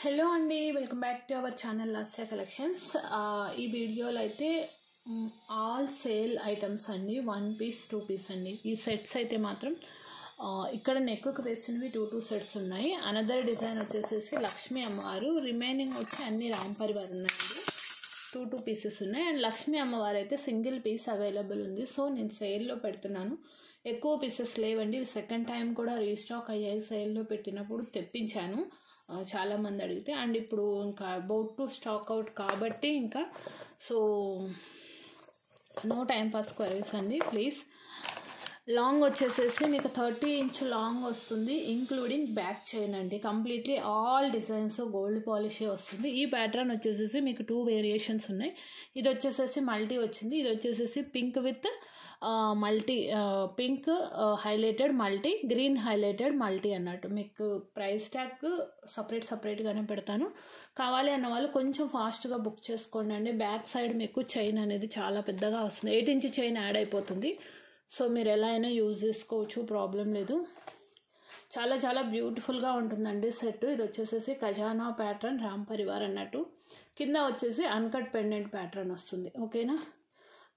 Hello అండి, welcome back to our channel Lasya collections. ఈ వీడియోలో అయితే ఆల్ సేల్ ఐటమ్స్ అండి. 1 పీస్ 2 పీస్ అండి. ఈ సెట్స్ అయితే మాత్రం ఇక్కడ నెక్కు వేసినవి 2 సెట్స్ ఉన్నాయి. అనదర్ డిజైన్ వచ్చేసేసి లక్ష్మీ అమ్మవారు, రిమైనింగ్ వచ్చి అన్ని రామ్ పరివార్ ఉన్నాయండి. 2 పీసెస్ ఉన్నాయి. అండ్ లక్ష్మీ అమ్మవారు అయితే సింగిల్ పీస్ అవైలబుల్ ఉంది. సో నేను సేల్లో పెడుతున్నాను. ఎక్కువ పీసెస్ లేవండి. సెకండ్ టైం కూడా రీస్టాక్ అయ్యాయి. సేల్లో పెట్టినప్పుడు తెప్పించాను, చాలామంది అడిగితే. అండ్ ఇప్పుడు ఇంకా అబౌట్ టు స్టాక్ అవుట్ కాబట్టి ఇంకా so no time pass queries అండి ప్లీజ్. లాంగ్ వచ్చేసేసి మీకు 30 ఇంచ్ లాంగ్ వస్తుంది, ఇంక్లూడింగ్ బ్యాక్ చైన్ అండి. కంప్లీట్లీ ఆల్ డిజైన్స్ గోల్డ్ పాలిషే వస్తుంది. ఈ ప్యాటర్న్ వచ్చేసేసి మీకు 2 వేరియేషన్స్ ఉన్నాయి. ఇది వచ్చేసేసి మల్టీ వచ్చింది, ఇది వచ్చేసేసి pink with multi, pink highlighted multi, green highlighted multi అన్నట్టు. మీకు ప్రైస్ ట్యాగ్ సపరేట్గానే పెడతాను. కావాలి అన్న వాళ్ళు కొంచెం ఫాస్ట్గా బుక్ చేసుకోండి అండి. బ్యాక్ సైడ్ మీకు చైన్ అనేది చాలా పెద్దగా వస్తుంది, 8 ఇంచ్ చైన్ యాడ్ అయిపోతుంది. సో మీరు ఎలా అయినా యూజ్ చేసుకోవచ్చు, ప్రాబ్లం లేదు. చాలా చాలా బ్యూటిఫుల్గా ఉంటుందండి సెట్. ఇది వచ్చేసేసి ఖజానా ప్యాటర్న్ రామ్ పరివార్ అన్నట్టు. కింద వచ్చేసి అన్కట్ పెండెంట్ ప్యాటర్న్ వస్తుంది. ఓకేనా,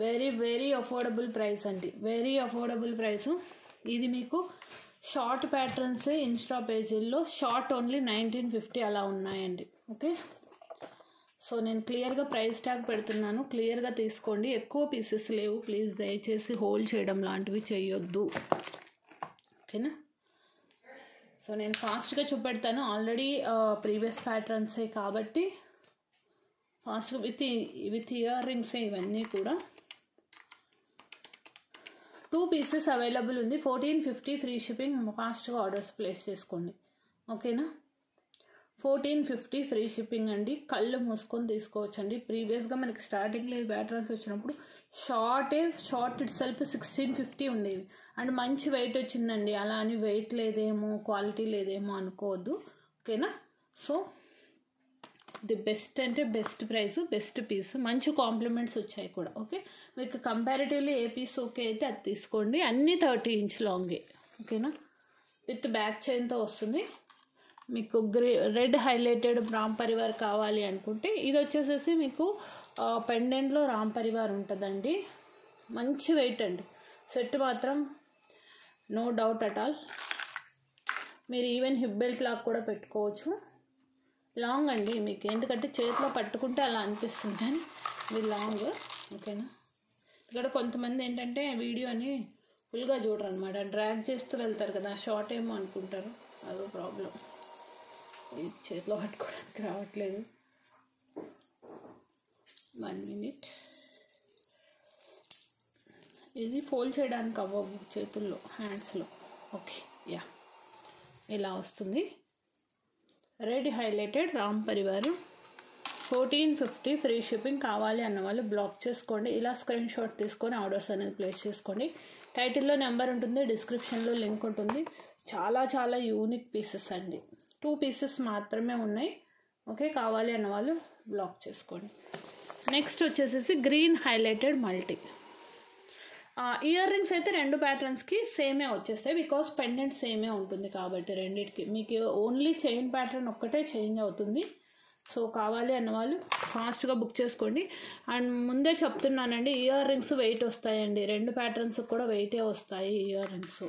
వెరీ వెరీ అఫోర్డబుల్ ప్రైస్ అండి, వెరీ అఫోర్డబుల్ ప్రైసు. ఇది మీకు షార్ట్ ప్యాటర్న్స్ ఇన్స్టా పేజీల్లో షార్ట్ ఓన్లీ 1950 అలా ఉన్నాయండి. ఓకే, సో నేను క్లియర్గా ప్రైస్ ట్యాగ్ పెడుతున్నాను, క్లియర్గా తీసుకోండి. ఎక్కువ పీసెస్ లేవు ప్లీజ్, దయచేసి హోల్డ్ చేయడం లాంటివి చేయొద్దు. ఓకేనా, సో నేను ఫాస్ట్గా చూపెడతాను. ఆల్రెడీ ప్రీవియస్ ప్యాటర్న్సే కాబట్టి ఫాస్ట్గా విత్ ఇయర్ రింగ్సే ఇవన్నీ కూడా. 2 పీసెస్ అవైలబుల్ ఉంది. 1450 ఫ్రీ షిప్పింగ్. ఫాస్ట్గా ఆర్డర్స్ ప్లేస్ చేసుకోండి. ఓకేనా, 1450 ఫ్రీ షిప్పింగ్ అండి. కళ్ళు మూసుకొని తీసుకోవచ్చు అండి. ప్రీవియస్గా మనకి స్టార్టింగ్లో ఈ ప్యాటర్న్స్ వచ్చినప్పుడు షార్ట్ ఇట్ సెల్ఫ్ 1650 ఉండేవి. అండ్ మంచి వెయిట్ వచ్చిందండి. అలా అని వెయిట్ లేదేమో, క్వాలిటీ లేదేమో అనుకోవద్దు. ఓకేనా, సో ది బెస్ట్ అంటే బెస్ట్ ప్రైస్, బెస్ట్ పీస్, మంచి కాంప్లిమెంట్స్ వచ్చాయి కూడా. ఓకే, మీకు కంపారిటివ్లీ ఏ పీస్ ఓకే అయితే అది తీసుకోండి. అన్నీ 30 ఇంచ్ లాంగే. ఓకేనా, విత్ బ్యాక్ చైన్తో వస్తుంది. మీకు రెడ్ హైలైటెడ్ రామ్ పరివార్ కావాలి అనుకుంటే ఇది వచ్చేసేసి మీకు పెండెంట్లో రామ్ పరివార్ ఉంటుందండి. మంచి వెయిట్ అండి. సెట్ మాత్రం నో డౌట్ అట్ ఆల్. మీరు ఈవెన్ హిప్ బెల్ట్ లాగా కూడా పెట్టుకోవచ్చు. లాంగ్ అండి మీకు, ఎందుకంటే చేతిలో పట్టుకుంటే అలా అనిపిస్తుంది కానీ ఇది లాంగ్. ఓకేనా, ఇక్కడ కొంతమంది ఏంటంటే వీడియోని ఫుల్గా చూడరు అనమాట, డ్రాగ్ చేస్తూ వెళ్తారు కదా, షార్ట్ ఏమో అనుకుంటారు. అదో ప్రాబ్లం. ఇది చేతిలో పట్టుకోవడానికి రావట్లేదు. 1 మినిట్. ఇది ఫోల్డ్ చేయడానికి అవ్వవు చేతుల్లో, హ్యాండ్స్లో. ఓకే, యా, ఇలా వస్తుంది. Red highlighted Ram పరివారు 1450 free shipping. కావాలి అన్న వాళ్ళు బ్లాక్ చేసుకోండి. ఇలా స్క్రీన్ షాట్ తీసుకొని ఆర్డర్స్ అనేది ప్లేస్ చేసుకోండి. టైటిల్లో నెంబర్ ఉంటుంది, డిస్క్రిప్షన్లో లింక్ ఉంటుంది. చాలా చాలా యూనిక్ పీసెస్ అండి. 2 పీసెస్ మాత్రమే ఉన్నాయి. ఓకే, కావాలి అన్న వాళ్ళు బ్లాక్ చేసుకోండి. నెక్స్ట్ వచ్చేసేసి green highlighted multi. Ear rings అయితే 2 ప్యాటర్న్స్కి సేమే వచ్చేస్తాయి, బికాస్ పెండెంట్ సేమే ఉంటుంది కాబట్టి రెండింటికి. మీకు ఓన్లీ చైన్ ప్యాటర్న్ ఒక్కటే చేంజ్ అవుతుంది. సో కావాలి అన్న వాళ్ళు ఫాస్ట్గా బుక్ చేసుకోండి. అండ్ ముందే చెప్తున్నానండి, ఇయర్ రింగ్స్ వెయిట్ వస్తాయండి. 2 ప్యాటర్న్స్ కూడా వెయిటే వస్తాయి. ఇయర్ రింగ్స్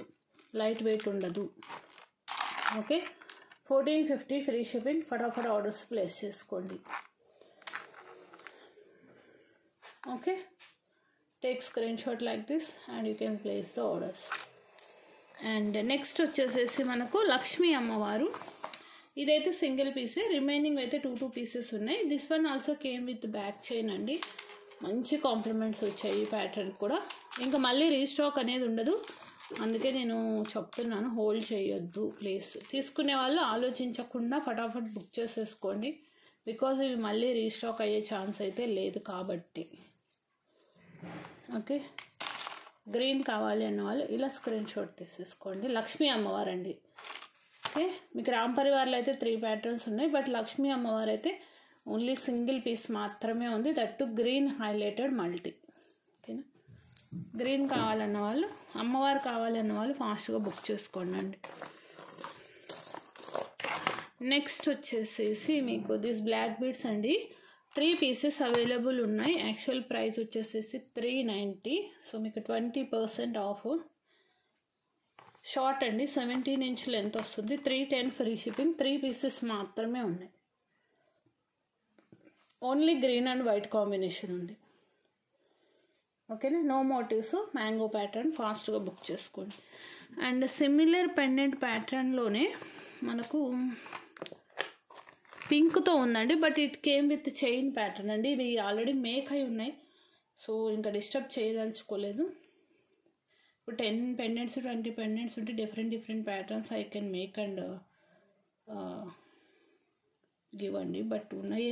లైట్ వెయిట్ ఉండదు. Okay, 1450 free shipping. ఫటాఫట్ ఆర్డర్స్ ప్లేస్ చేసుకోండి. Okay, take screenshot like this and you can place the orders. And next వచ్చేసేసి మనకు లక్ష్మీ అమ్మవారు. ఇదైతే సింగిల్ పీసే, రిమైనింగ్ అయితే 2 పీసెస్ ఉన్నాయి. This one also came with back chain అండి. మంచి కాంప్లిమెంట్స్ వచ్చాయి ఈ ప్యాటర్న్ కూడా. ఇంకా మళ్ళీ రీస్టాక్ అనేది ఉండదు, అందుకే నేను చెప్తున్నాను, హోల్డ్ చేయొద్దు ప్లీజ్. తీసుకునే వాళ్ళు ఆలోచించకుండా ఫటాఫట్ బుక్ చేసేసుకోండి, బికాజ్ ఇవి మళ్ళీ రీస్టాక్ అయ్యే ఛాన్స్ అయితే లేదు కాబట్టి. ఓకే, గ్రీన్ కావాలి అన్న వాళ్ళు ఇలా స్క్రీన్ షాట్ తీసేసుకోండి. లక్ష్మీ అమ్మవారు అండి. ఓకే, మీకు రామ్ పరివార్లో అయితే 3 ప్యాటర్న్స్ ఉన్నాయి, బట్ లక్ష్మీ అమ్మవారు అయితే ఓన్లీ సింగిల్ పీస్ మాత్రమే ఉంది, దట్ గ్రీన్ హైలైటెడ్ మల్టీ. ఓకేనా, గ్రీన్ కావాలన్న వాళ్ళు, అమ్మవారు కావాలన్న వాళ్ళు ఫాస్ట్గా బుక్ చేసుకోండి అండి. నెక్స్ట్ వచ్చేసేసి మీకు దిస్ బ్లాక్ బీడ్స్ అండి 3 పీసెస్ అవైలబుల్ ఉన్నాయి. యాక్చువల్ ప్రైస్ వచ్చేసేసి 390. సో మీకు 20% ఆఫ్. షార్ట్ అండి 17 ఇంచ్ లెంత్ వస్తుంది. 310 ఫ్రీ షిప్పింగ్. 3 పీసెస్ మాత్రమే ఉన్నాయి. Only green and white combination ఉంది. ఓకేనా, నో మోటివ్స్, మ్యాంగో ప్యాటర్న్. ఫాస్ట్గా బుక్ చేసుకోండి. అండ్ సిమిలర్ పెండెంట్ ప్యాటర్న్లోనే మనకు పింక్తో ఉందండి, but it came with chain pattern అండి. ఇవి ఆల్రెడీ మేక్ అయి ఉన్నాయి, సో ఇంకా డిస్టర్బ్ చేయదలుచుకోలేదు. ఇప్పుడు 10 పెండెంట్స్ 20 పెండెంట్స్ ఉంటే different patterns I can make and give అండి. బట్ ఉన్నాయి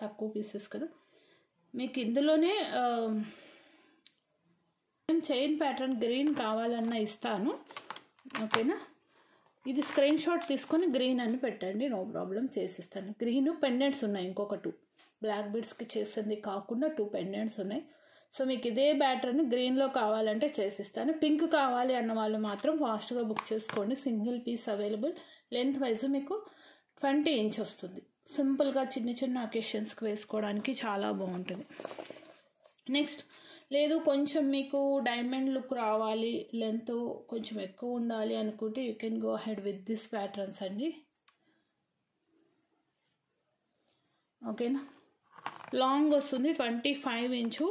తక్కువ పీసెస్ కదా. మీకు ఇందులోనే చైన్ ప్యాటర్న్ గ్రీన్ కావాలన్నా ఇస్తాను. ఓకేనా, ఇది స్క్రీన్ షాట్ తీసుకొని గ్రీన్ అని పెట్టండి, నో ప్రాబ్లం, చేసిస్తాను. గ్రీన్ పెండెంట్స్ ఉన్నాయి, ఇంకొక 2 బ్లాక్ బీడ్స్కి చేసింది కాకుండా 2 పెండెంట్స్ ఉన్నాయి. సో మీకు ఇదే ప్యాటర్న్ గ్రీన్లో కావాలంటే చేసిస్తాను. పింక్ కావాలి అన్న వాళ్ళు మాత్రం ఫాస్ట్గా బుక్ చేసుకోండి. Single piece available. Lengthwise మీకు 20 ఇంచ్ వస్తుంది. సింపుల్గా చిన్న అకేషన్స్కి వేసుకోవడానికి చాలా బాగుంటుంది. నెక్స్ట్, లేదు కొంచెం మీకు డైమండ్ లుక్ రావాలి, లెంత్ కొంచెం ఎక్కువ ఉండాలి అనుకుంటే you can go ahead with this patterns అండి. ఓకేనా, లాంగ్ వస్తుంది 25 inch.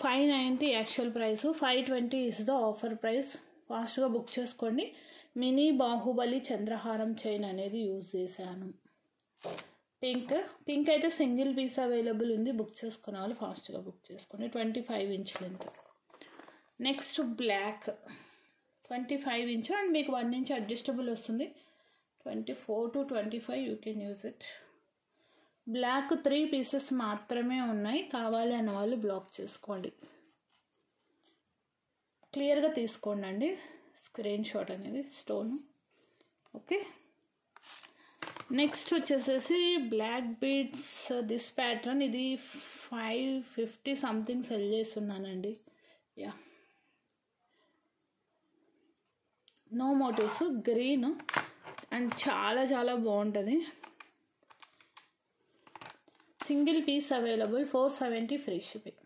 590 actual price, 520 is the offer price. ఫాస్ట్గా బుక్ చేసుకోండి. మినీ బాహుబలి చంద్రహారం చైన్ అనేది యూజ్ చేశాను. పింక్ అయితే సింగిల్ పీస్ అవైలబుల్ ఉంది, బుక్ చేసుకునే వాళ్ళు ఫాస్ట్గా బుక్ చేసుకోండి. 25 inch length. Next black 25 inch and మీకు 1 ఇంచ్ అడ్జస్టబుల్ వస్తుంది. 24 to 25 you can use it. Black 3 pieces మాత్రమే ఉన్నాయి, కావాలి అన్న వాళ్ళు బ్లాక్ చేసుకోండి. క్లియర్గా తీసుకోండి అండి స్క్రీన్ షాట్ అనేది స్టోన్. ఓకే, నెక్స్ట్ వచ్చేసేసి బ్లాక్ బీడ్స్ దిస్ ప్యాటర్న్. ఇది 550 సంథింగ్ సెల్ చేస్తున్నానండి. Yeah, no motives, green and చాలా బాగుంటుంది. Single piece available. 470 free shipping.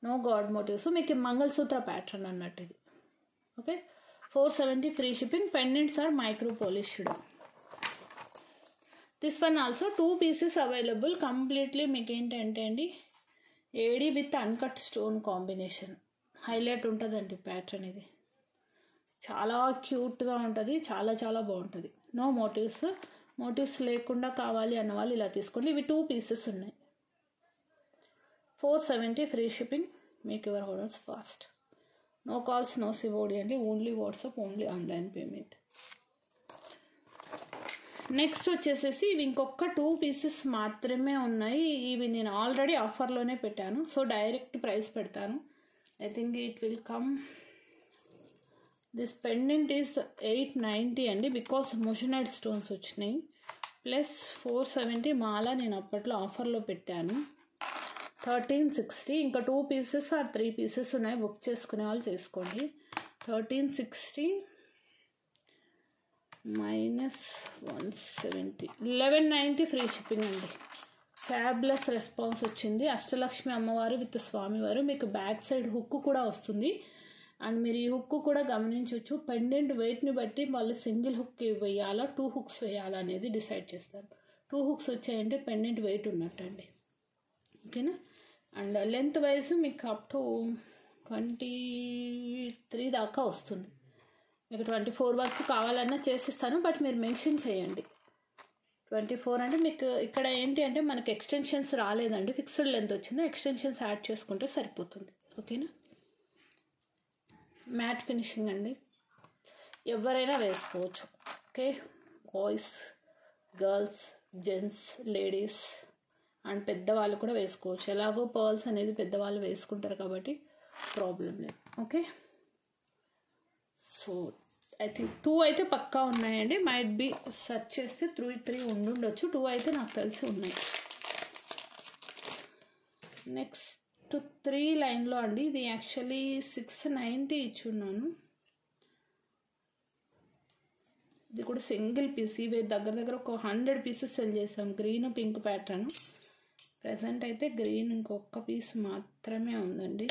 No god motives, మీకు మంగళసూత్ర ప్యాటర్న్ అన్నట్టు ఇది. Okay, 470 free shipping. Pendants are micro polished. This one also 2 pieces available. Completely మీకు ఏంటంటే అండి AD with uncut stone combination highlight ఉంటుందండి pattern. ఇది చాలా క్యూట్గా ఉంటుంది, చాలా బాగుంటుంది. నో మోటివ్స్ లేకుండా కావాలి అన్న వాళ్ళు ఇలా తీసుకోండి. ఇవి 2 పీసెస్ ఉన్నాయి. 470 free shipping. Make your orders fast. No calls, no COD అండి. Only WhatsApp, only online payment. Next వచ్చేసేసి ఇవి ఇంకొక 2 పీసెస్ మాత్రమే ఉన్నాయి. ఇవి నేను ఆల్రెడీ ఆఫర్లోనే పెట్టాను, సో డైరెక్ట్ ప్రైస్ పెడతాను. I think it will come. This pendant is 890 అండి, బికాస్ మోషనైడ్ స్టోన్స్ వచ్చినాయి. ప్లస్ 470 మాల నేను అప్పట్లో ఆఫర్లో పెట్టాను. 1360. ఇంకా 2 పీసెస్ ఆర్ 3 పీసెస్ ఉన్నాయి, బుక్ చేసుకునే వాళ్ళు చేసుకోండి. 1360 మైనస్ 170, 1190 ఫ్రీ షిప్పింగ్ అండి. ఫ్యాబ్లెస్ రెస్పాన్స్ వచ్చింది. అష్టలక్ష్మి అమ్మవారు విత్ స్వామివారు. మీకు బ్యాక్ సైడ్ హుక్ కూడా వస్తుంది. అండ్ మీరు ఈ హుక్ కూడా గమనించవచ్చు. పెండెంట్ వెయిట్ని బట్టి వాళ్ళు సింగిల్ హుక్ వేయాలా 2 హుక్స్ వేయాలా అనేది డిసైడ్ చేస్తారు. 2 హుక్స్ వచ్చాయంటే పెండెంట్ వెయిట్ ఉన్నట్టు అండి. ఓకేనా, అండ్ లెంత్ వైజ్ మీకు అప్ టు 23 దాకా వస్తుంది. మీకు 24 వరకు కావాలన్నా చేసిస్తాను, బట్ మీరు మెన్షన్ చేయండి 24 అంటే. మీకు ఇక్కడ ఏంటి అంటే మనకి ఎక్స్టెన్షన్స్ రాలేదండి, ఫిక్స్డ్ లెంత్ వచ్చింది. ఎక్స్టెన్షన్స్ యాడ్ చేసుకుంటే సరిపోతుంది. ఓకేనా, మ్యాట్ ఫినిషింగ్ అండి, ఎవరైనా వేసుకోవచ్చు. Okay, boys, girls, gents, ladies and పెద్దవాళ్ళు కూడా వేసుకోవచ్చు. ఎలాగో పర్ల్స్ అనేది పెద్దవాళ్ళు వేసుకుంటారు కాబట్టి ప్రాబ్లం లేదు. ఓకే, సో ఐ థింక్ 2 అయితే పక్కా ఉన్నాయండి. మైట్ బి సెర్చ్ చేస్తే 3 ఉండుండొచ్చు. 2 అయితే నాకు తెలిసి ఉన్నాయి. నెక్స్ట్ 3 లైన్లో అండి, ఇది యాక్చువల్లీ 690 ఇచ్చున్నాను. ఇది కూడా సింగిల్ పీస్. ఇవి దగ్గర ఒక 100 పీసెస్ సెల్ చేసాం. Green pink pattern. ప్రజెంట్ అయితే గ్రీన్ ఇంకొక పీస్ మాత్రమే ఉందండి.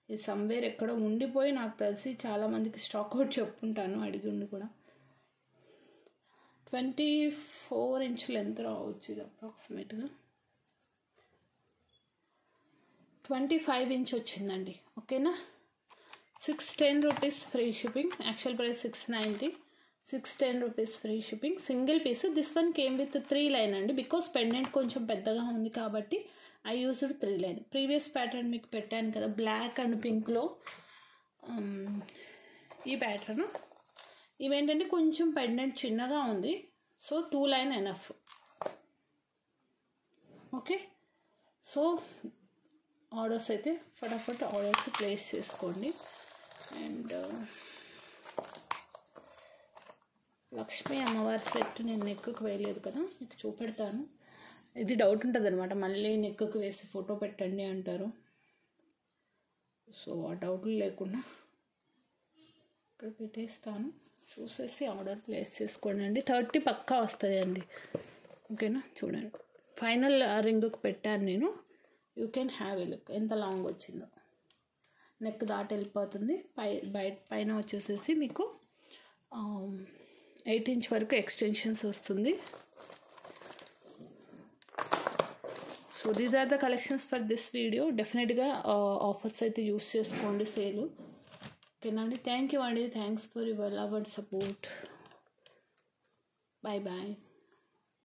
ఇది సమ్వేర్ ఎక్కడో ఉండిపోయి నాకు తెలిసి చాలామందికి స్టాక్ అవుట్ చెప్పుంటాను, అడిగి ఉండి కూడా. 24 ఇంచ్ లెంత్ రావచ్చు ఇది అప్రాక్సిమేట్గా. 25 ఇంచ్ వచ్చిందండి. ఓకేనా. 610 rupees free shipping. Actual price 690. 610 rupees free shipping. Single piece. This one came with 3 line అండి. బికాస్ పెండెంట్ కొంచెం పెద్దగా ఉంది కాబట్టి I used 3 line. Previous pattern మీకు పెట్టాను కదా బ్లాక్ అండ్ పింక్లో, ఈ ప్యాటర్న్. ఇవేంటంటే కొంచెం పెండెంట్ చిన్నగా ఉంది, so 2 line enough. Okay. So orders అయితే ఫటాఫట్ ఆర్డర్స్ ప్లేస్ చేసుకోండి. అండ్ లక్ష్మీ అమ్మవారి సెట్ నేను నెక్కుకు వేయలేదు కదా, మీకు చూపెడతాను. ఇది డౌట్ ఉంటుంది అనమాట, మళ్ళీ నెక్కుకు వేసి ఫోటో పెట్టండి అంటారు. సో ఆ డౌట్లు లేకుండా ఇక్కడ పెట్టేస్తాను. చూసేసి ఆర్డర్ ప్లేస్ చేసుకోండి అండి. 30 పక్కా వస్తుంది అండి. ఓకేనా. చూడండి ఫైనల్ రింగ్కి పెట్టాను నేను. You can have a look ఎంత లాంగ్ వచ్చిందో. నెక్ దాటి వెళ్ళిపోతుంది. పైన వచ్చేసేసి మీకు 8 ఇంచ్ వరకు ఎక్స్టెన్షన్స్ వస్తుంది. So these are the collections for this video. డెఫినెట్గా ఆఫర్స్ అయితే యూస్ చేసుకోండి సేలు. ఓకేనా అండి. థ్యాంక్ యూ అండి. Thanks for your love and support. Bye bye.